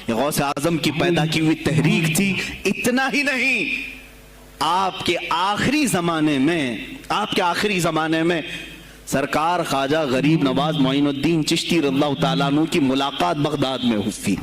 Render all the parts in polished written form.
یہ غوث اعظم کی پیدا کی ہوئی تحریک تھی۔ اتنا ہی نہیں، آپ کے آخری زمانے میں سرکار خواجہ غریب نواز معین الدین چشتی رضی اللہ تعالیٰ عنہ کی ملاقات بغداد میں ہوئی۔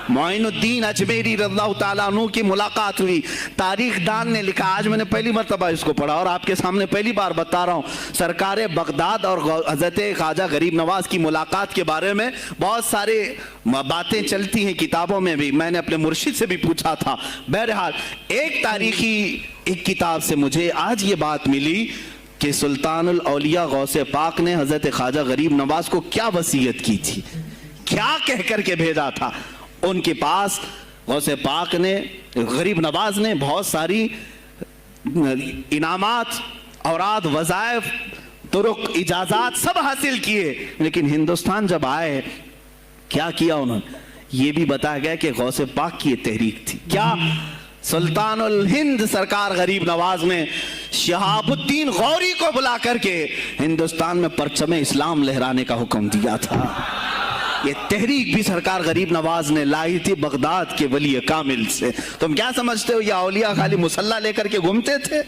معین الدین اجمیری رضی اللہ تعالیٰ عنہ کی ملاقات ہوئی۔ تاریخ دان نے لکھا، آج میں نے پہلی مرتبہ اس کو پڑھا اور آپ کے سامنے پہلی بار بتا رہا ہوں، سرکار بغداد اور حضرت خواجہ غریب نواز کی ملاقات کے بارے میں بہت سارے باتیں چلتی ہیں کتابوں میں بھی، میں نے اپنے مرشد سے بھی پوچھا تھا۔ بہرحال ایک تاریخی ایک کتاب سے مجھے آج یہ بات ملی کہ سلطان الاولیاء غوث پاک نے حضرت خواجہ غریب نواز کو کیا وصیت کی تھی، کیا کہہ کر کے بھیجا تھا۔ ان کے پاس غوث پاک نے، غریب نواز نے بہت ساری انعامات، اوراد، وظائف، طرق، اجازات سب حاصل کیے، لیکن ہندوستان جب آئے کیا کیا انہوں نے، یہ بھی بتایا گیا کہ غوث پاک کی یہ تحریک تھی۔ کیا؟ سلطان الہند سرکار غریب نواز نے شہاب الدین غوری کو بلا کر کے ہندوستان میں پرچم اسلام لہرانے کا حکم دیا تھا۔ یہ تحریک بھی سرکار غریب نواز نے لائی تھی بغداد کے ولی کامل سے۔ تم کیا سمجھتے ہو یہ اولیاء خالی مسلح لے کر کے گھومتے تھے؟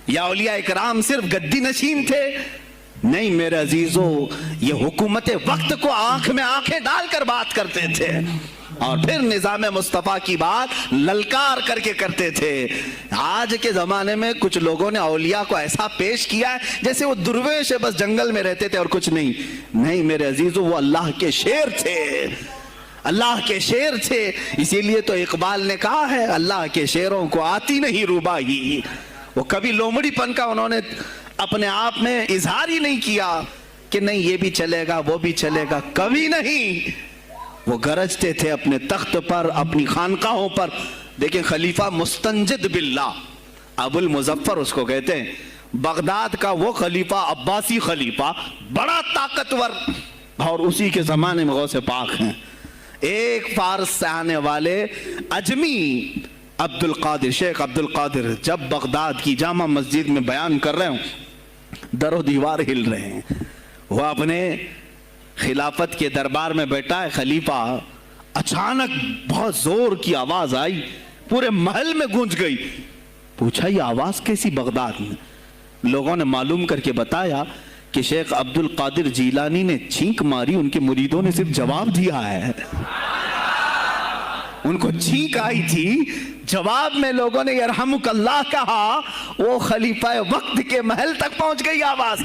یا اولیاء اکرام صرف گدی نشین تھے؟ نہیں میرے عزیزو، یہ حکومت وقت کو آنکھ میں آنکھیں ڈال کر بات کرتے تھے اور پھر نظام مصطفیٰ کی بات للکار کر کے کرتے تھے۔ آج کے زمانے میں کچھ لوگوں نے اولیاء کو ایسا پیش کیا ہے جیسے وہ درویش بس جنگل میں رہتے تھے اور کچھ نہیں۔ نہیں میرے عزیزو، وہ اللہ کے شیر تھے، اللہ کے شیر تھے۔ اسی لیے تو اقبال نے کہا ہے، اللہ کے شیروں کو آتی نہیں روبائی۔ وہ کبھی لومڑی پن کا انہوں نے اپنے آپ میں اظہار ہی نہیں کیا کہ نہیں یہ بھی چلے گا وہ بھی چلے گا، کبھی نہیں۔ وہ گرجتے تھے اپنے تخت پر، اپنی خانقاہوں پر۔ دیکھیں خلیفہ مستنجد باللہ، ابو المظفر اس کو کہتے ہیں، بغداد کا وہ خلیفہ، عباسی خلیفہ، بڑا طاقتور، اور اسی کے زمانے میں غوث پاک ہیں۔ ایک فارس سے آنے والے اجمی عبد القادر، شیخ عبد القادر، جب بغداد کی جامع مسجد میں بیان کر رہے ہوں، در و دیوار ہل رہے ہیں۔ وہ اپنے خلافت کے دربار میں بیٹھا ہے خلیفہ، اچانک بہت زور کی آواز آئی، پورے محل میں گونج گئی۔ پوچھا یہ آواز کیسی بغداد میں؟ لوگوں نے معلوم کر کے بتایا کہ شیخ عبد القادر جیلانی نے چھینک ماری، ان کے مریدوں نے صرف جواب دیا ہے۔ ان کو چھینک آئی تھی، جواب میں لوگوں نے یرحمک اللہ کہا، وہ خلیفہ وقت کے محل تک پہنچ گئی آواز۔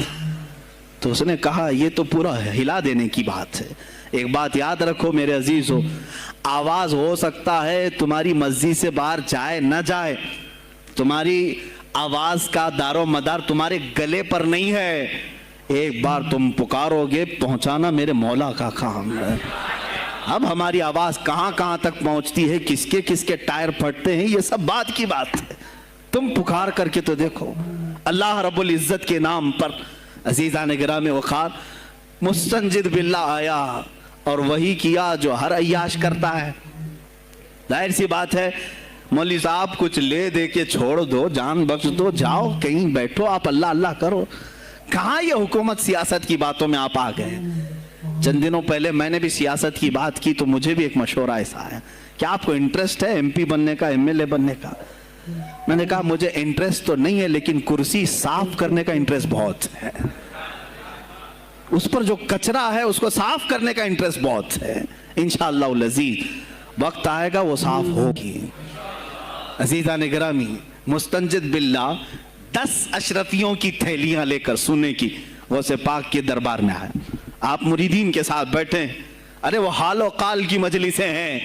تو اس نے کہا یہ تو پورا ہلا دینے کی بات ہے۔ ایک بات یاد رکھو میرے عزیزو، آواز ہو سکتا ہے تمہاری مسجد سے باہر جائے نہ جائے، تمہاری آواز کا دار و مدار تمہارے گلے پر نہیں ہے۔ ایک بار تم پکارو گے، پہنچانا میرے مولا کا کام ہے۔ اب ہماری آواز کہاں کہاں تک پہنچتی ہے، کس کے ٹائر پھٹتے ہیں، یہ سب بات کی بات ہے۔ تم پکار کر کے تو دیکھو، اللہ رب العزت کے نام پر۔ عزیزان گرامی وقار، مستنجد باللہ آیا اور وہی کیا جو ہر عیاش کرتا ہے۔ ظاہر سی بات ہے، مولوی صاحب کچھ لے دے کے چھوڑ دو، جان بخش دو، جاؤ کہیں بیٹھو، آپ اللہ اللہ کرو۔ کہاں یہ حکومت سیاست کی باتوں میں آپ آ گئے؟ چند دنوں پہلے میں نے بھی سیاست کی بات کی تو مجھے بھی ایک مشورہ ایسا ہے کہ آپ کو انٹرسٹ ہے ایم پی بننے کا، ایم ایل اے بننے کا؟ میں نے کہا مجھے انٹرسٹ تو نہیں ہے، لیکن کرسی صاف کرنے کا انٹرسٹ بہت ہے، اس پر جو کچرا ہے اس کو صاف کرنے کا انٹرسٹ بہت ہے۔ انشاءاللہ العزیز وقت آئے گا وہ صاف ہوگی۔ عزیزان گرامی، مستنجد باللہ 10 اشرفیوں کی تھیلیاں لے کر سونے کی غوث پاک کے دربار میں آئے۔ آپ مریدین کے ساتھ بیٹھے، ارے وہ حال و قال کی مجلسیں ہیں۔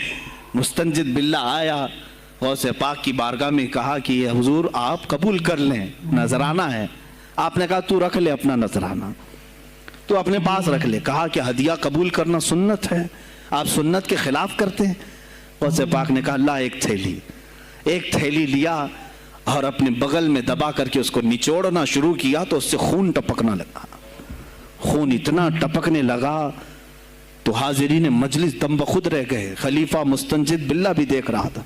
مستنجد باللہ آیا، غوث پاک کی بارگاہ میں کہا کہ حضور آپ قبول کر لیں، نذرانہ ہے۔ آپ نے کہا تو رکھ لے اپنا نذرانہ، تو اپنے پاس رکھ لے۔ کہا کہ ہدیہ قبول کرنا سنت ہے، آپ سنت کے خلاف کرتے ہیں۔ غوث پاک نے کہا اللہ ایک تھیلی لیا اور اپنے بغل میں دبا کر کے اس کو نچوڑنا شروع کیا تو اس سے خون ٹپکنا لگا۔ خون اتنا ٹپکنے لگا تو حاضرین مجلس دم بخود رہ گئے۔ خلیفہ مستنجد باللہ بھی دیکھ رہا تھا۔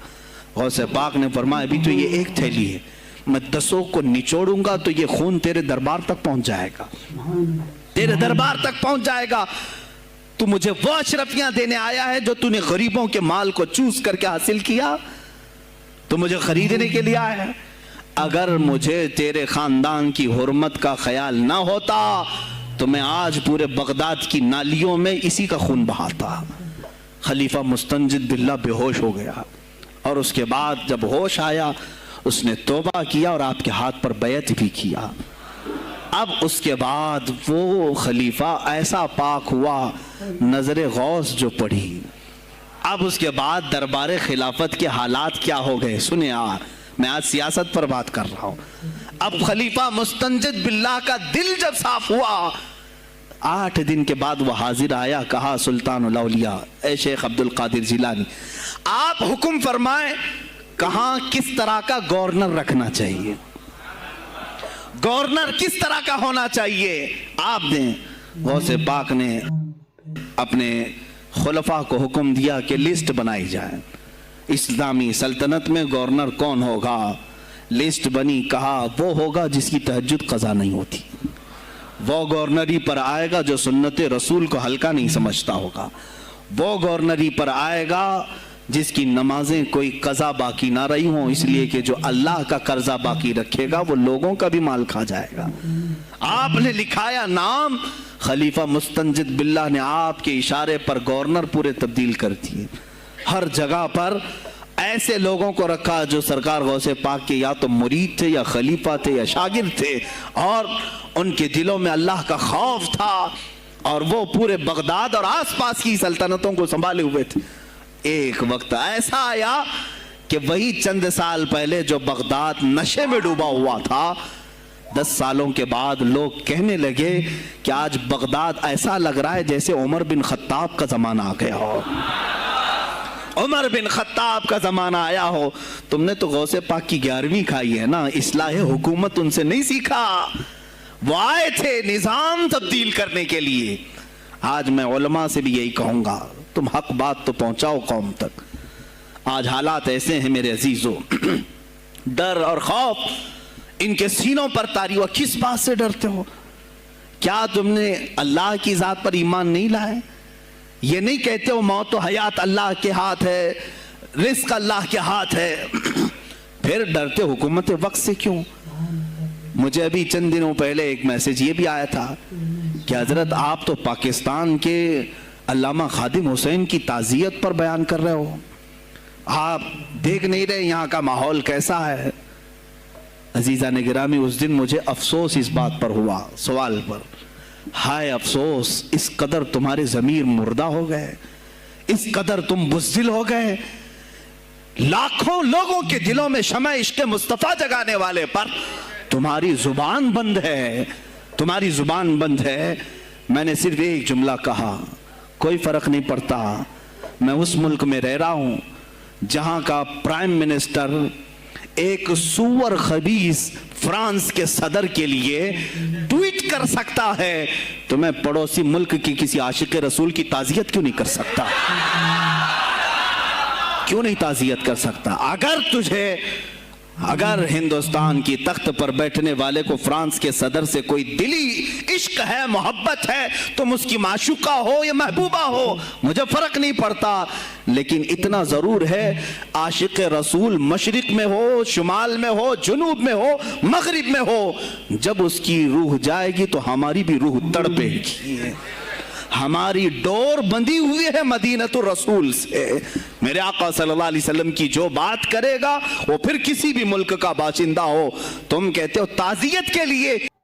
غوث پاک نے فرمایا ابھی تو یہ ایک تھیلی ہے، میں 10 کو نچوڑوں گا تو یہ خون تیرے دربار تک پہنچ جائے گا، تیرے دربار تک پہنچ جائے گا۔ تو تو مجھے وہ اشرفیاں دینے آیا ہے جو تو نے غریبوں کے مال کو چوس کر کے حاصل کیا؟ تو مجھے خریدنے کے لیے آیا ہے؟ اگر مجھے تیرے خاندان کی حرمت کا خیال نہ ہوتا تو میں آج پورے بغداد کی نالیوں میں اسی کا خون بہاتا۔ خلیفہ مستنجد باللہ بے ہوش ہو گیا، اور اس کے بعد جب ہوش آیا اس نے توبہ کیا اور آپ کے ہاتھ پر بیعت بھی کیا۔ اب اس کے بعد وہ خلیفہ ایسا پاک ہوا، نظر غوث جو پڑھی۔ اب اس کے بعد دربار خلافت کے حالات کیا ہو گئے سنیں یار، میں آج سیاست پر بات کر رہا ہوں۔ اب خلیفہ مستنجد باللہ کا دل جب صاف ہوا، 8 دن کے بعد وہ حاضر آیا، کہا سلطان الاولیاء اے شیخ عبد القادر جیلانی، آپ حکم فرمائیں کہاں کس طرح کا گورنر رکھنا چاہیے، گورنر کس طرح کا ہونا چاہیے؟ آپ نے غوث پاک نے اپنے خلفاء کو حکم دیا کہ لسٹ بنائی جائے، اسلامی سلطنت میں گورنر کون ہوگا؟ لسٹ بنی، کہا وہ ہوگا جس کی تہجد قضا نہیں ہوتی، وہ گورنری پر آئے گا جو سنت رسول کو ہلکا نہیں سمجھتا ہوگا، وہ گورنری پر آئے گا جس کی نمازیں کوئی قضا باقی نہ رہی ہوں، اس لیے کہ جو اللہ کا قرضہ باقی رکھے گا وہ لوگوں کا بھی مال کھا جائے گا۔ آپ نے لکھایا نام، خلیفہ مستنجد باللہ نے آپ کے اشارے پر گورنر پورے تبدیل کر دیے۔ ہر جگہ پر ایسے لوگوں کو رکھا جو سرکار غوث پاک کے یا تو مرید تھے یا خلیفہ تھے یا شاگرد تھے، اور ان کے دلوں میں اللہ کا خوف تھا، اور وہ پورے بغداد اور آس پاس کی سلطنتوں کو سنبھالے ہوئے تھے۔ ایک وقت ایسا آیا کہ وہی چند سال پہلے جو بغداد نشے میں ڈوبا ہوا تھا، 10 سالوں کے بعد لوگ کہنے لگے کہ آج بغداد ایسا لگ رہا ہے جیسے عمر بن خطاب کا زمانہ آ گیا ہو، عمر بن خطاب کا زمانہ آیا ہو۔ تم نے تو غوث پاک کی 11ویں کھائی ہے نا، اصلاح حکومت ان سے نہیں سیکھا، وہ آئے تھے نظام تبدیل کرنے کے لیے۔ آج میں علماء سے بھی یہی کہوں گا، تم حق بات تو پہنچاؤ قوم تک۔ آج حالات ایسے ہیں میرے عزیزو، ڈر اور خوف ان کے سینوں پر طاری ہوا۔ کس بات سے ڈرتے ہو؟ کیا تم نے اللہ کی ذات پر ایمان نہیں لائے؟ یہ نہیں کہتے ہو موت و حیات اللہ کے ہاتھ ہے، رزق اللہ کے ہاتھ ہے، پھر ڈرتے حکومت وقت سے کیوں؟ مجھے ابھی چند دنوں پہلے ایک میسج یہ بھی آیا تھا کہ حضرت آپ تو پاکستان کے علامہ خادم حسین کی تعزیت پر بیان کر رہے ہو، آپ دیکھ نہیں رہے یہاں کا ماحول کیسا ہے؟ عزیزان گرامی، اس دن مجھے افسوس اس بات پر ہوا، سوال پر، ہائے افسوس، اس قدر تمہارے ضمیر مردہ ہو گئے، اس قدر تم بزدل ہو گئے، لاکھوں لوگوں کے دلوں میں شمع عشق مصطفیٰ جگانے والے پر تمہاری زبان بند ہے، تمہاری زبان بند ہے۔ میں نے صرف ایک جملہ کہا، کوئی فرق نہیں پڑتا، میں اس ملک میں رہ رہا ہوں جہاں کا پرائم منسٹر ایک سور خبیث فرانس کے صدر کے لیے ٹویٹ کر سکتا ہے، تو میں پڑوسی ملک کی کسی عاشق رسول کی تعزیت کیوں نہیں کر سکتا؟ کیوں نہیں تعزیت کر سکتا؟ اگر ہندوستان کی تخت پر بیٹھنے والے کو فرانس کے صدر سے کوئی دلی عشق ہے، محبت ہے، تم اس کی معشوقہ ہو یا محبوبہ ہو، مجھے فرق نہیں پڑتا، لیکن اتنا ضرور ہے عاشق رسول مشرق میں ہو، شمال میں ہو، جنوب میں ہو، مغرب میں ہو، جب اس کی روح جائے گی تو ہماری بھی روح تڑپے گی۔ ہماری ڈور بندی ہوئی ہے مدینۃ الرسول سے۔ میرے آقا صلی اللہ علیہ وسلم کی جو بات کرے گا وہ پھر کسی بھی ملک کا باشندہ ہو، تم کہتے ہو تعزیت کے لیے